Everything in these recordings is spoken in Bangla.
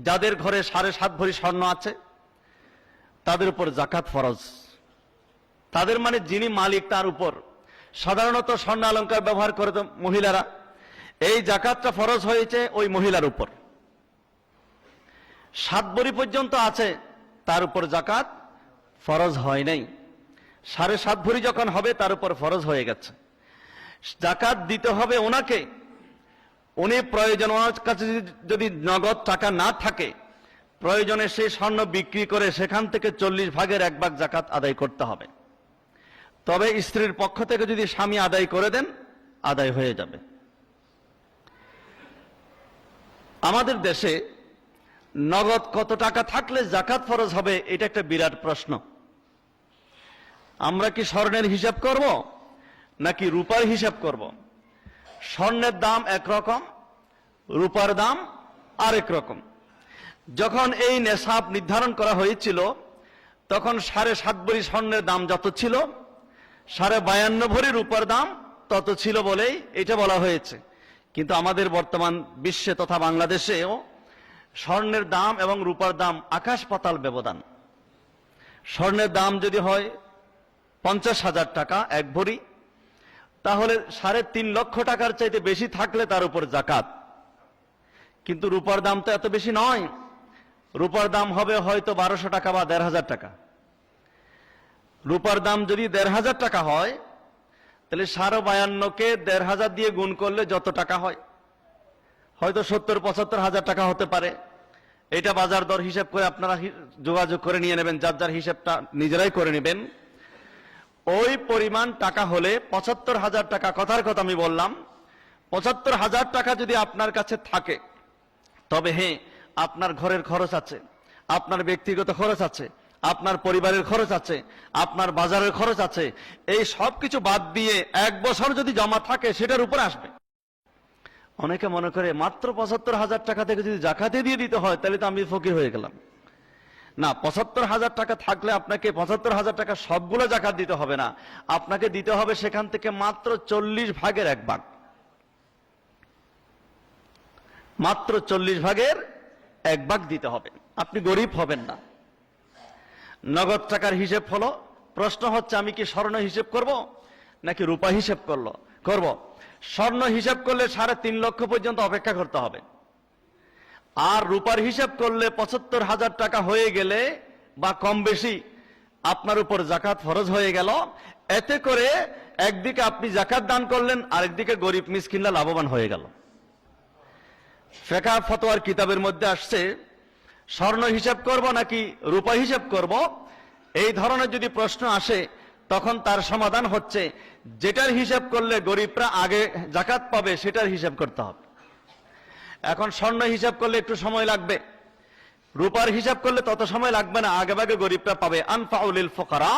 যাদের ঘরে 7.5 ভরি স্বর্ণ আছে তাদের উপর জাকাত ফরজ। তাদের মানে যিনি মালিক তার উপর। সাধারণত স্বর্ণ অলংকার ব্যবহার করে তো মহিলারা, এই জাকাতটা ফরজ হয়েছে ওই মহিলার উপর। 7 ভরি পর্যন্ত আছে তার উপর জাকাত ফরজ হয় নাই। 7.5 ভরি যখন হবে তার উপর ফরজ হয়ে গেছে। জাকাত দিতে হবে ওনাকে। উনি প্রয়োজন, ওনার কাছে যদি নগদ টাকা না থাকে, প্রয়োজনে সেই স্বর্ণ বিক্রি করে সেখান থেকে 40 ভাগের 1 ভাগ জাকাত আদায় করতে হবে। তবে স্ত্রীর পক্ষ থেকে যদি স্বামী আদায় করে দেন, আদায় হয়ে যাবে। আমাদের দেশে নগদ কত টাকা থাকলে জাকাত ফরজ হবে, এটা একটা বিরাট প্রশ্ন। আমরা কি স্বর্ণের হিসাব করব নাকি রূপার হিসাব করব? স্বর্ণের দাম একরকম, রূপার দাম আরেক রকম। যখন এই নেশাব নির্ধারণ করা হয়েছিল তখন 7.5 ভরি স্বর্ণের দাম যত ছিল, 52.5 ভরি রূপার দাম তত ছিল বলেই এটা বলা হয়েছে। কিন্তু আমাদের বর্তমান বিশ্বে তথা বাংলাদেশেও স্বর্ণের দাম এবং রূপার দাম আকাশ পাতাল ব্যবধান। স্বর্ণের দাম যদি হয় 50,000 টাকা 1 ভরি, তাহলে 3.5 লক্ষ টাকার চাইতে বেশি থাকলে তার উপর জাকাত। কিন্তু রূপার দাম তো এত বেশি নয়। রূপার দাম হবে হয়তো 1200 টাকা বা 1,500 টাকা। রূপার দাম যদি 1,500 টাকা হয়, তাহলে 52.5কে 1,500 দিয়ে গুণ করলে যত টাকা হয়, হয়তো 70-75 হাজার টাকা হতে পারে। এটা বাজার দর হিসাব করে আপনারা যোগাযোগ করে নিয়ে নেবেন, যার যার হিসাবটা নিজেরাই করে নেবেন। ওই পরিমাণ টাকা হলে 75,000 টাকা, কথার কথা আমি বললাম, 75,000 টাকা যদি আপনার কাছে থাকে, তবে হ্যাঁ, আপনার ঘরের খরচ আছে, আপনার ব্যক্তিগত খরচ আছে, আপনার পরিবারের খরচ আছে, আপনার বাজারের খরচ আছে, এই সব কিছু বাদ দিয়ে 1 বছর যদি জমা থাকে সেটার উপর আসবে। অনেকে মনে করে মাত্র 75,000 টাকা থেকে যদি জাকাতে দিয়ে দিতে হয় তাহলে তো আমি ফকির হয়ে গেলাম। না, 75,000 টাকা থাকলে আপনাকে 75,000 টাকা সবগুলো জাকাত দিতে হবে না। আপনাকে দিতে হবে সেখান থেকে মাত্র 40 ভাগের 1 ভাগ। মাত্র 40 ভাগের 1 ভাগ দিতে হবে। আপনি গরিব হবেন না। নগদ টাকার হিসেব হলো। প্রশ্ন হচ্ছে আমি কি স্বর্ণ হিসেব করব নাকি রূপা হিসেব করব? স্বর্ণ হিসাব করলে 3.5 লক্ষ পর্যন্ত অপেক্ষা করতে হবে। আর রূপার হিসাব করলে 75,000 টাকা হয়ে গেলে বা কম বেশি আপনার উপর জাকাত ফরজ হয়ে গেল। এতে করে একদিকে আপনি জাকাত দান করলেন, আরেকদিকে গরিব মিসকিনরা লাভবান হয়ে গেল। ফিকহ ফতোয়ার কিতাবের মধ্যে আসছে স্বর্ণ হিসাব করব নাকি রূপা হিসাব করব, এই ধরনের যদি প্রশ্ন আসে তখন তার সমাধান হচ্ছে যেটার হিসাব করলে গরিবরা আগে জাকাত পাবে সেটার হিসাব করতে হবে। এখন স্বর্ণ হিসাব করলে একটু সময় লাগবে, রূপার হিসাব করলে তত সময় লাগবে না, আগে ভাগে গরিবরা পাবে। আনফাউলিল ফুকারা।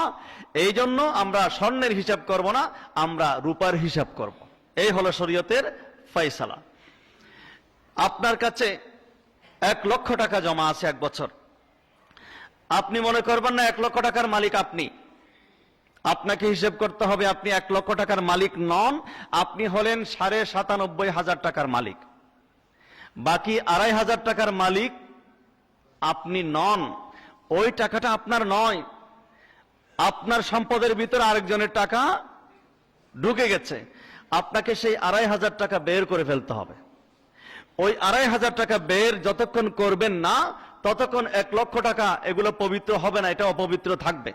এই জন্য আমরা স্বর্ণের হিসাব করব না, আমরা রূপার হিসাব করব। এই হলো শরীয়তের ফয়সালা। আপনার কাছে 1 লক্ষ টাকা জমা আছে 1 বছর। আপনি মনে করবেন না 1 লক্ষ টাকার মালিক আপনি। আপনাকে হিসেব করতে হবে আপনি 1 লক্ষ টাকার মালিক নন, আপনি হলেন 97,500 টাকার মালিক। বাকি 2,500 টাকার মালিক আপনি নন। ওই টাকাটা আপনার নয়, আপনার সম্পদের ভিতরে আরেকজনের টাকা ঢুকে গেছে। আপনাকে সেই 2,500 টাকা বের করে ফেলতে হবে। ওই 2,500 টাকা বের যতক্ষণ করবেন না ততক্ষণ 1 লক্ষ টাকা এগুলো পবিত্র হবে না, এটা অপবিত্র থাকবে।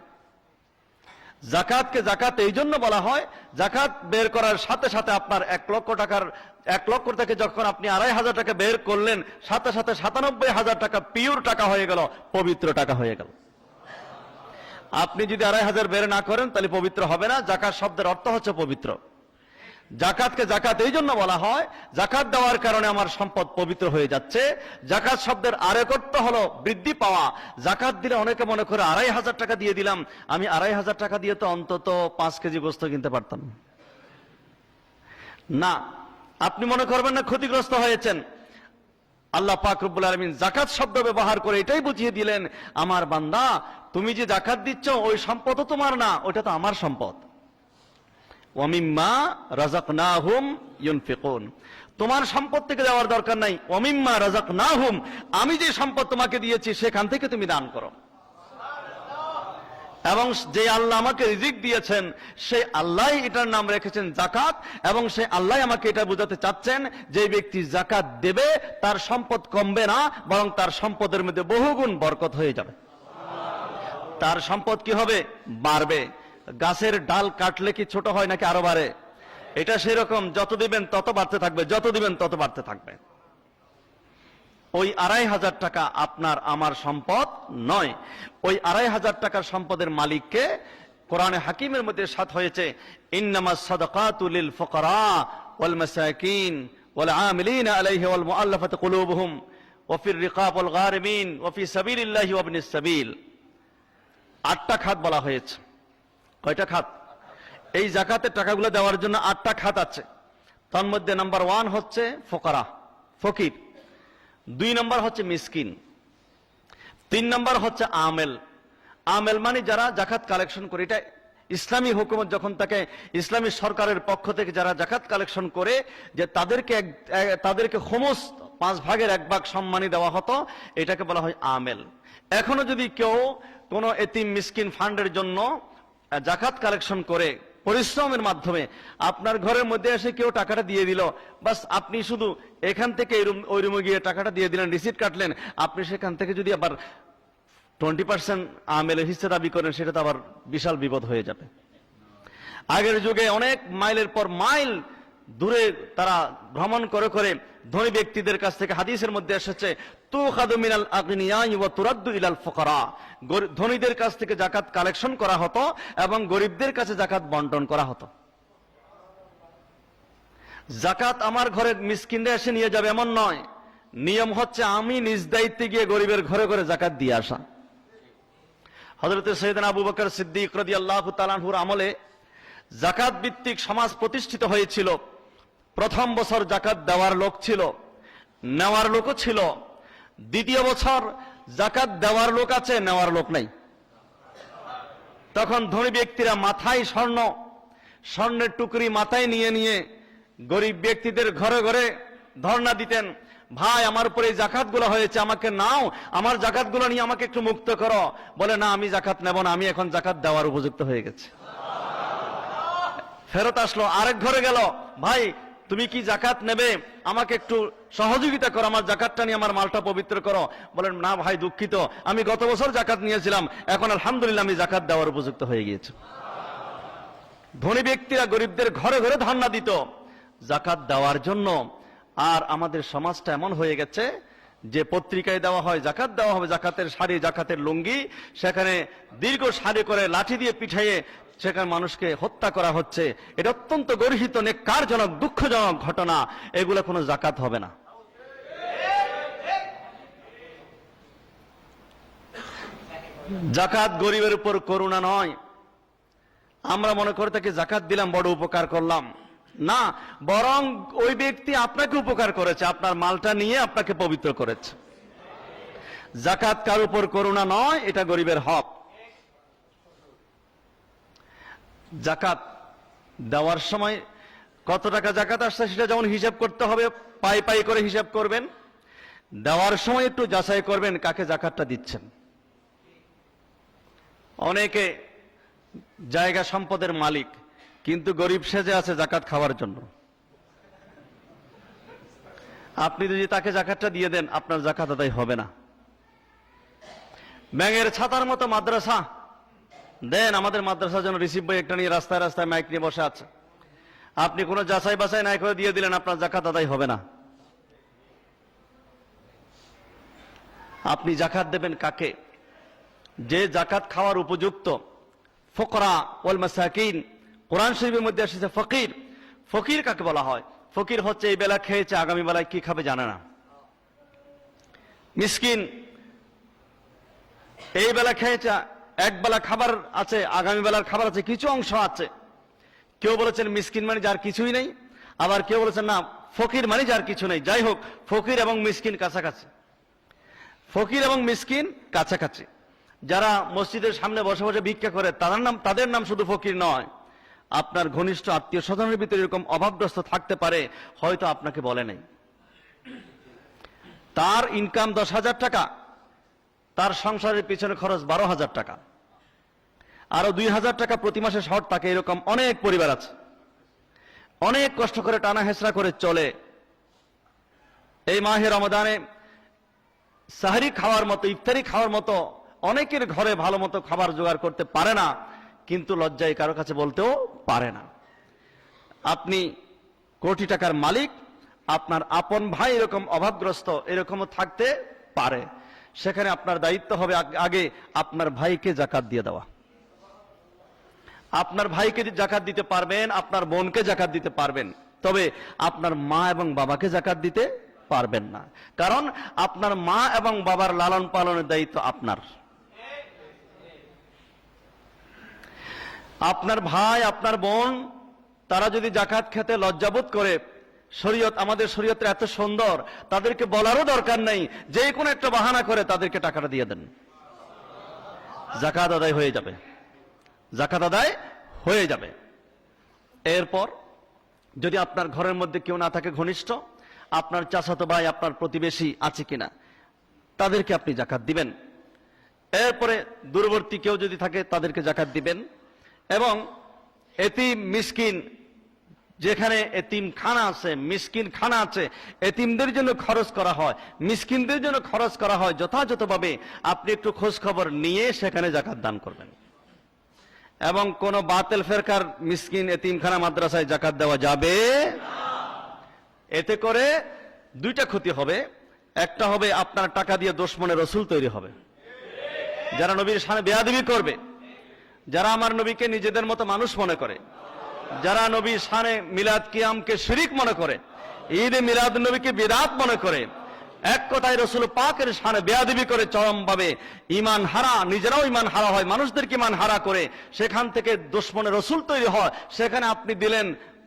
জাকাতকে জাকাত এই জন্য বলা হয়, জাকাত বের করার সাথে সাথে আপনার 1 লক্ষ থেকে যখন আপনি 2,500 টাকা বের করলেন, সাথে সাথে 97,000 টাকা পিওর টাকা হয়ে গেল, পবিত্র টাকা হয়ে গেল। আপনি যদি 2,500 বের না করেন তাহলে পবিত্র হবে না। জাকাত শব্দের অর্থ হচ্ছে পবিত্র। জাকাতকে জাকাত এই জন্য বলা হয়, জাকাত দেওয়ার কারণে আমার সম্পদ পবিত্র হয়ে যাচ্ছে। জাকাত শব্দের আরেক অর্থ হলো বৃদ্ধি পাওয়া। জাকাত দিলে অনেকে মনে করে 2,500 টাকা দিয়ে দিলাম, আমি 2,500 টাকা দিয়ে তো অন্তত 5 কেজি গোস্ত কিনতে পারতাম না। আপনি মনে করবেন না ক্ষতিগ্রস্ত হয়েছেন। আল্লাহ পাক রব্বুল আলামিন জাকাত শব্দ ব্যবহার করে এটাই বুঝিয়ে দিলেন, আমার বান্দা তুমি যে জাকাত দিচ্ছ ওই সম্পদও তোমার না, ওটা তো আমার সম্পদ। ওয়ামিম্মা রাযাকনাহুম ইউনফিকুন। তোমার সম্পদ থেকে দেওয়ার দরকার নাই, ওমিম্মা রাযাকনাহুম, আমি যে সম্পদ তোমাকে দিয়েছি সেখান থেকে তুমি দান করো। এবং যে আল্লাহ আমাকে রিজিক দিয়েছেন সেই আল্লাহ এটার নাম রেখেছেন যাকাত, এবং সেই আল্লাহ আমাকে এটা বোঝাতে চাচ্ছেন যে ব্যক্তি যাকাত দেবে তার সম্পদ কমবে না, বরং তার সম্পদের মধ্যে বহুগুণ বরকত হয়ে যাবে। তার সম্পদ কি হবে? বাড়বে। গাছের ডাল কাটলে কি ছোট হয় নাকি আরো বাড়ে? এটা সেরকম, যত দিবেন তত বাড়তে থাকবে, যত দিবেন তত বাড়তে থাকবে। ওই 2500 টাকা আপনার আমার সম্পদ নয়। ওই 2500 টাকার সম্পদের মালিককে কোরআনে হাকিমের মধ্যে সাথ হয়েছে, ইন্নামাস সাদাকাতু লিল ফুকারা ওয়াল মাসাকিন ওয়াল আমিলিনা আলাইহি ওয়াল মুআল্লাফাতি কুলুবুহুম ওয়া ফির রিকাব ওয়াল গারিমিন ওয়া ফি সাবিলিল্লাহি ওয়া ইবনিস সাবিল। 8টা খাত বলা হয়েছে। কয়টা খাত? এই যাকাতের টাকাগুলো দেওয়ার জন্য 8টা খাত আছে। তার মধ্যে নাম্বার 1 হচ্ছে ফুকারা, ফকির। 2 নম্বর হচ্ছে মিসকিন। 3 নম্বর হচ্ছে আমেল। আমেল মানে যারা জাকাত কালেকশন করে। এটা ইসলামী হুকুমত যখন তাকে ইসলামী সরকারের পক্ষ থেকে যারা জাকাত কালেকশন করে, যে তাদেরকে খুমুস 5 ভাগের 1 ভাগ সম্মানী দেওয়া হতো, এটাকে বলা হয় আমেল। এখনো যদি কেউ কোনো এতিম মিসকিন ফান্ডের জন্য জাকাত কালেকশন করে পরিশ্রমের মাধ্যমে, আপনার ঘরের মধ্যে এসে কেউ টাকাটা দিয়ে দিল, বাস আপনি শুধু এখান থেকে ওই রুমে গিয়ে টাকাটা দিয়ে দিলেন, রিসিট কাটলেন, আপনি সেখান থেকে যদি আবার 20% আমেলের হিস্সা দাবি করেন, সেটা তো আবার বিশাল বিপদ হয়ে যাবে। আগের যুগে অনেক মাইলের পর মাইল দূরে তারা ভ্রমণ করে করে ধনী ব্যক্তিদের কাছ থেকে, হাদিসের মধ্যে এসেছে, তুখাযু মিনাল আগনিয়াই ওয়া তুরাদ্দু ইলাল ফুকারা, ধনীদের কাছ থেকে যাকাত কালেকশন করা হতো এবং গরিবদের কাছে যাকাত বন্টন করা হতো। যাকাত আমার ঘরে মিসকিনরা এসে নিয়ে যাবে এমন নয়। নিয়ম হচ্ছে আমি নিজ দায়িত্বে গিয়ে গরিবের ঘরে ঘরে যাকাত দিয়ে আসা। হযরত সাইয়েদনা আবু বকর সিদ্দিক রাদিয়াল্লাহু তাআলা আনহুর আমলে যাকাত ভিত্তিক সমাজ প্রতিষ্ঠিত হয়েছিল। প্রথম বছর যাকাত দেওয়ার লোক ছিল, নেওয়ার লোকও ছিল। দ্বিতীয় বছর যাকাত দেওয়ার লোক আছে, নেওয়ার লোক নাই। তখন ধনী ব্যক্তিরা মাথায় স্বর্ণের টুকরি মাথায় নিয়ে নিয়ে গরিব ব্যক্তিদের ঘরে ঘরে ধর্ণা দিতেন, ভাই আমার উপরে জাকাত গুলো হয়েছে, আমাকে নাও, আমার জাকাত গুলো নিয়ে আমাকে একটু মুক্ত করো। বলে, না, আমি জাকাত নেব না, আমি এখন জাকাত দেওয়ার উপযুক্ত হয়ে গেছে। ফেরত আসলো, আরেক ঘরে গেল, ভাই তুমি কি জাকাত নেবে, আমাকে একটু সহযোগিতা করো, আমার জাকাতটা নিয়ে আমার মালটা পবিত্র করো। বলেন, না ভাই দুঃখিত, আমি গত বছর জাকাত নিয়েছিলাম, এখন আলহামদুলিল্লাহ আমি জাকাত দেওয়ার উপযুক্ত হয়ে গিয়েছি। ধনী ব্যক্তিরা গরিবদের ঘরে ঘরে ধর্ণা দিত জাকাত দেওয়ার জন্য। আর আমাদের সমাজটা এমন হয়ে গেছে যে পত্রিকায় দেওয়া হয় জাকাত দেওয়া হবে, জাকাতের শাড়ি, জাকাতের লুঙ্গি, সেখানে দীর্ঘ সারি করে লাঠি দিয়ে পিঠাইয়ে সেখানে মানুষকে হত্যা করা হচ্ছে। এটা অত্যন্ত গর্হিত, নেক্কারজনক, দুঃখজনক ঘটনা। এগুলো কোনো জাকাত হবে না। জাকাত গরিবের উপর করুণা নয়। আমরা মনে করে থাকি জাকাত দিলাম বড় উপকার করলাম, না, বরং ওই ব্যক্তি আপনাকে উপকার করেছে, আপনার মালটা নিয়ে আপনাকে পবিত্র করেছে। জাকাত কার উপর করুণা নয়, এটা গরিবের হক। জাকাত দেওয়ার সময় কত টাকা জাকাত আসছে সেটা যেমন হিসাব করতে হবে, পাই পাই করে হিসাব করবেন। দেওয়ার সময় একটু যাচাই করবেন কাকে জাকাতটা দিচ্ছেন। অনেকে জায়গা সম্পদের মালিক, কিন্তু গরিব সেজে আছে জাকাত খাওয়ার জন্য। আপনি যদি তাকে জাকাতটা দিয়ে দেন, আপনার জাকাত আদায় হবে না। ব্যাঙের ছাতার মতো মাদ্রাসা দেন, আমাদের মাদ্রাসার জন্য রিসিভ বই একটা নিয়ে রাস্তায় রাস্তায় মাইক নিয়ে বসে আছে, আপনি কোনো যাচাই বাছাই নাই করে দিয়ে দিলেন, আপনার জাকাত আদায় হবে না। আপনি জাকাত দেবেন কাকে? যে জাকাত খাওয়ার উপযুক্ত। ফুকরা ওয়াল মাসাকিন, কোরআন শরীফের মধ্যে এসেছে ফকির। ফকির কাকে বলা হয়? ফকির হচ্ছে এই বেলা খেয়েছে, আগামী বেলায় কি খাবে জানে না। মিসকিন এই বেলা খেয়েছে, এক বেলা খাবার আছে, আগামী বেলার খাবার আছে, কিছু অংশ আছে। কেউ বলেছেন মিসকিন মানে যার কিছুই নেই, আবার কেউ বলেছেন না ফকির মানে যার কিছু নেই। যাই হোক, ফকির এবং মিসকিন কাছাকাছি। ফকির এবং মিসকিন কাছাকাছি। যারা মসজিদের সামনে বসে বসে ভিক্ষা করে তাদের নাম শুধু ফকির নয়, আপনার ঘনিষ্ঠ আত্মীয় স্বজনের ভিতরে এরকম অভাবগ্রস্ত থাকতে পারে, হয়তো আপনাকে বলে নাই। তার ইনকাম 10,000 টাকা, তার সংসারের পিছনে খরচ 12,000 টাকা, আরো 2,000 টাকা প্রতি মাসে শর্ট থাকে। এরকম অনেক পরিবার আছে, অনেক কষ্ট করে টানা হেঁচড়া করে চলে। এই মাহে রমাদানে সাহরি খাওয়ার মতো, ইফতারি খাওয়ার মতো অনেকের ঘরে ভালো মতো খাবার জোগাড় করতে পারে না, কিন্তু লজ্জায় কারো কাছে বলতেও পারে না। আপনি কোটি টাকার মালিক, আপনার আপন ভাই এরকম অভাবগ্রস্ত এরকমও থাকতে পারে। সেখানে আপনার দায়িত্ব হবে আগে আপনার ভাইকে যাকাত দিয়ে দেওয়া। আপনার ভাইকে যাকাত দিতে পারবেন, আপনার বোনকে যাকাত দিতে পারবেন, তবে আপনার মা এবং বাবাকে যাকাত দিতে পারবেন না। কারণ আপনার মা এবং বাবার লালন পালনের দায়িত্ব আপনার। আপনার ভাই, আপনার বোন, তারা যদি যাকাত খেতে লজ্জাবোধ করে, শরীয়ত, আমাদের শরীয়ত এত সুন্দর, তাদেরকে বলারও দরকার নাই, যে কোনো একটা বাহানা করে তাদেরকে টাকাটা দিয়ে দেন, যাকাত আদায় হয়ে যাবে, যাকাত আদায় হয়ে যাবে। এরপর যদি আপনার ঘরের মধ্যে কেউ না থাকে ঘনিষ্ঠ, আপনার চাচাতো ভাই, আপনার প্রতিবেশী আছে কিনা, তাদেরকে আপনি যাকাত দিবেন। এরপরে দূরবর্তী কেউ যদি থাকে তাদেরকে যাকাত দিবেন। এবং এতিম মিসকিন, যেখানে এতিম খানা আছে, মিসকিন খানা আছে, এতিমদের জন্য খরচ করা হয়, মিসকিনদের জন্য খরচ করা হয়, যথাযথভাবে আপনি একটু খোঁজ খবর নিয়ে সেখানে যাকাত দান করবেন। এবং কোন বাতিল ফেরকার মিসকিন এতিমখানা মাদ্রাসায় যাকাত দেওয়া যাবে না। এতে করে দুইটা ক্ষতি হবে। একটা হবে আপনার টাকা দিয়ে দুশমনে রসুল তৈরি হবে, যারা নবীর সামনে বেয়াদবি করবে, যারা আমার নবীকে নিজেদের মতো মানুষ মনে করে, যারা নবীর শানে মিলাদ কিয়ামকে শিরিক মনে করে, ঈদে মিলাদ নবীকে বিদআত মনে করে, এক কথায় রসুল পাকের শানে বেয়াদবি করে চরমভাবে ঈমান হারা, নিজেরাও ঈমান হারা হয়, মানুষদেরকে ঈমান হারা করে, সেখান থেকে দুশমনে রসুল তৈরি হয়। সেখানে আপনি দিলেন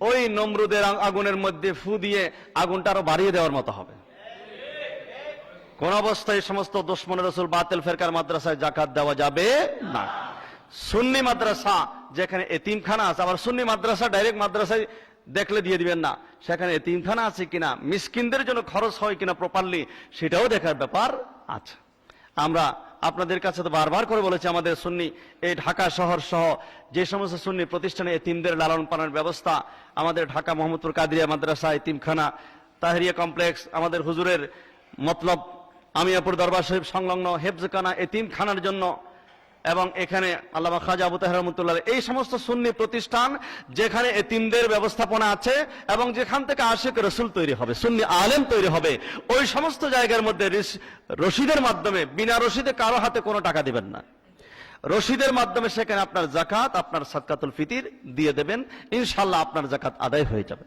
ওই নমরুদের আগুনের মধ্যে ফু দিয়ে আগুনটা আরো বাড়িয়ে দেওয়ার মতো হবে। কোন অবস্থায় সমস্ত দুশমনে রসুল বাতিল ফেরকার মাদ্রাসায় যাকাত দেওয়া যাবে না। সুন্নি মাদ্রাসা যেখানে এতিমখানা আছে, আবার সুন্নি মাদ্রাসা ডাইরেক্ট মাদ্রাসায় দেখলে দিয়ে দিবেন না, সেখানে এতিমখানা আছে কিনা, মিসকিনদের জন্য খরচ হয় কিনা প্রপারলি, সেটাও দেখার ব্যাপার আছে। আমরা আপনাদের কাছে তো বারবার করে বলেছি, আমাদের সুন্নি এই ঢাকা শহর সহ যে সমস্ত সুন্নি প্রতিষ্ঠানে এতিমদের লালন পালনের ব্যবস্থা, আমাদের ঢাকা মোহাম্মদপুর কাদিরিয়া মাদ্রাসা এতিমখানা, তাহেরিয়া কমপ্লেক্স, আমাদের হুজুরের মতলব আমিয়াপুর দরবার শরীফ সংলগ্ন হেফজখানা এতিমখানার জন্য, এবং এখানে আল্লামা খাজা আবু তাহের রহমতুল্লাহ, এই সমস্ত সুন্নি প্রতিষ্ঠান যেখানে এতিমদের ব্যবস্থাপনা আছে এবং যেখান থেকে আশিক রসুল তৈরি হবে, সুন্নি আলেম তৈরি হবে, ওই সমস্ত জায়গার মধ্যে রশিদের মাধ্যমে, বিনা রশিদে কারো হাতে কোনো টাকা দিবেন না, রশিদের মাধ্যমে সেখানে আপনার যাকাত, আপনার সাদকাতুল ফিতির দিয়ে দেবেন, ইনশাআল্লাহ আপনার যাকাত আদায় হয়ে যাবে।